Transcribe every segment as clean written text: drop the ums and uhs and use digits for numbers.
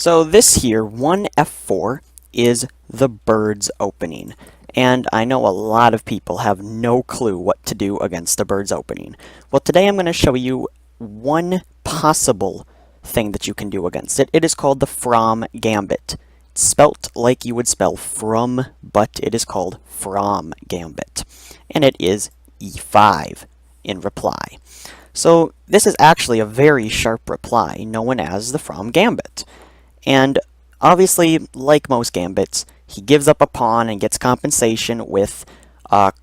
So this here, 1f4, is the bird's opening. And I know a lot of people have no clue what to do against the bird's opening. Well, today I'm going to show you one possible thing that you can do against it. It is called the from Gambit. It's spelt like you would spell from, but it is called from Gambit. And it is e5 in reply. So this is actually a very sharp reply known as the from Gambit. And obviously, like most gambits, he gives up a pawn and gets compensation with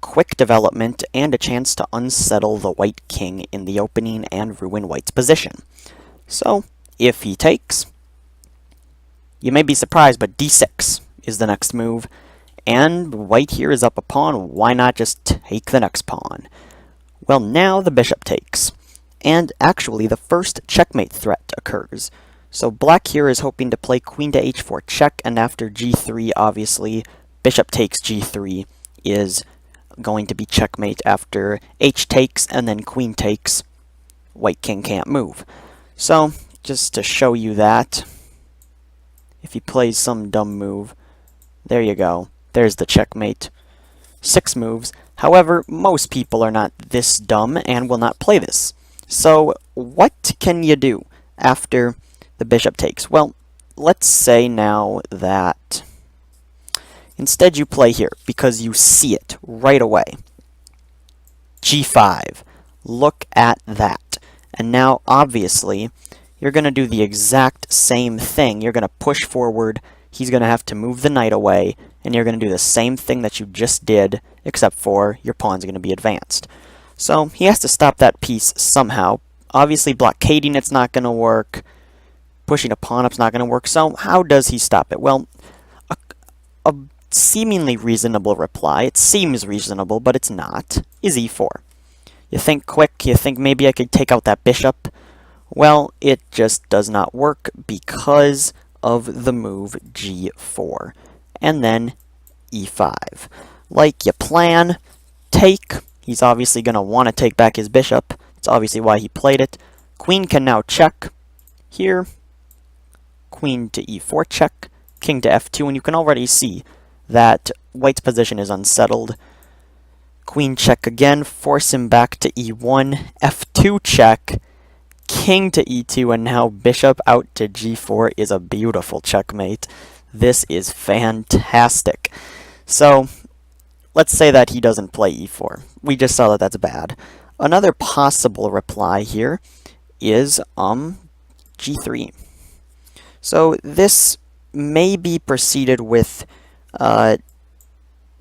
quick development and a chance to unsettle the white king in the opening and ruin white's position. So, if he takes, you may be surprised, but d6 is the next move, and white here is up a pawn. Why not just take the next pawn? Well, now the bishop takes, and actually the first checkmate threat occurs. So black here is hoping to play queen to h4 check, and after g3, obviously, bishop takes g3 is going to be checkmate after h takes, and then queen takes, white king can't move. So, just to show you that, if he plays some dumb move, there you go, there's the checkmate. 6 moves. However, most people are not this dumb and will not play this. So, what can you do after the bishop takes? Well, let's say now that instead you play here because you see it right away. g5. Look at that. And now, obviously, you're going to do the exact same thing. You're going to push forward. He's going to have to move the knight away. And you're going to do the same thing that you just did, except for your pawn's going to be advanced. So, he has to stop that piece somehow. Obviously, blockading it's not going to work. Pushing a pawn up's not going to work. So, how does he stop it? Well, a seemingly reasonable reply, it seems reasonable, but it's not, is e4. You think quick, you think maybe I could take out that bishop. Well, it just does not work because of the move g4. And then e5. Like you plan, take. He's obviously going to want to take back his bishop. It's obviously why he played it. Queen can now check here. Queen to e4 check, king to f2, and you can already see that white's position is unsettled. Queen check again, force him back to e1, f2 check, king to e2, and now bishop out to g4 is a beautiful checkmate. This is fantastic. So, let's say that he doesn't play e4. We just saw that that's bad. Another possible reply here is g3. So this may be preceded with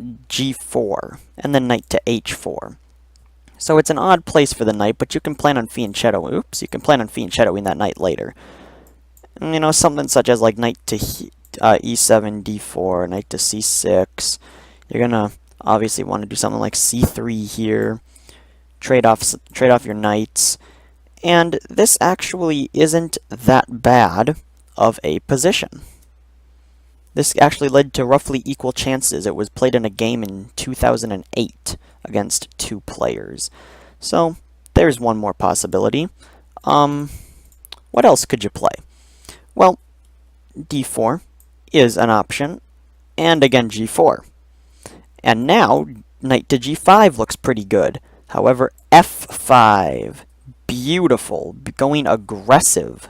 g4, and then knight to h4. So it's an odd place for the knight, but you can plan on you can plan on fianchettoing that knight later. And, you know, something such as like knight to e7, d4, knight to c6. You're gonna obviously want to do something like c3 here. Trade off your knights. And this actually isn't that bad of a position. This actually led to roughly equal chances. It was played in a game in 2008 against 2 players. So, there's one more possibility. What else could you play? Well, d4 is an option, and again g4. And now, knight to g5 looks pretty good. However, f5, beautiful, going aggressive.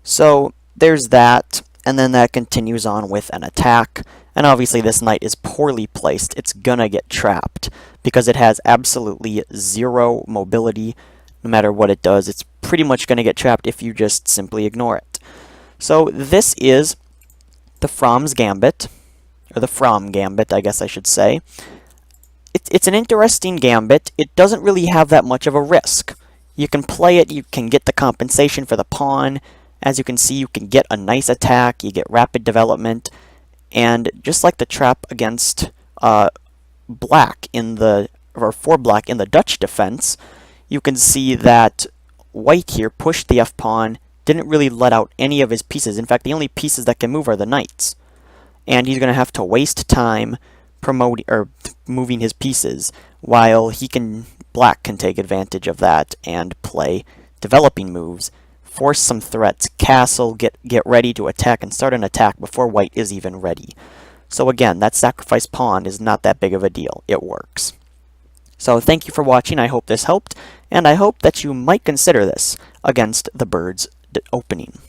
So, there's that, and then that continues on with an attack, and obviously this knight is poorly placed. It's gonna get trapped, because it has absolutely 0 mobility. No matter what it does, it's pretty much gonna get trapped if you just simply ignore it. So this is the From's Gambit, or the From Gambit, I guess I should say. It's an interesting gambit. It doesn't really have that much of a risk. You can play it, you can get the compensation for the pawn. As you can see, you can get a nice attack, you get rapid development, and just like the trap against black in the, or for black in the Dutch defense, you can see that white here pushed the f-pawn, didn't really let out any of his pieces. In fact, the only pieces that can move are the knights. And he's going to have to waste time moving his pieces, while black can take advantage of that and play developing moves force some threats, castle, get ready to attack, and start an attack before white is even ready. So again, that sacrifice pawn is not that big of a deal. It works. So thank you for watching. I hope this helped, and I hope that you might consider this against the bird's opening.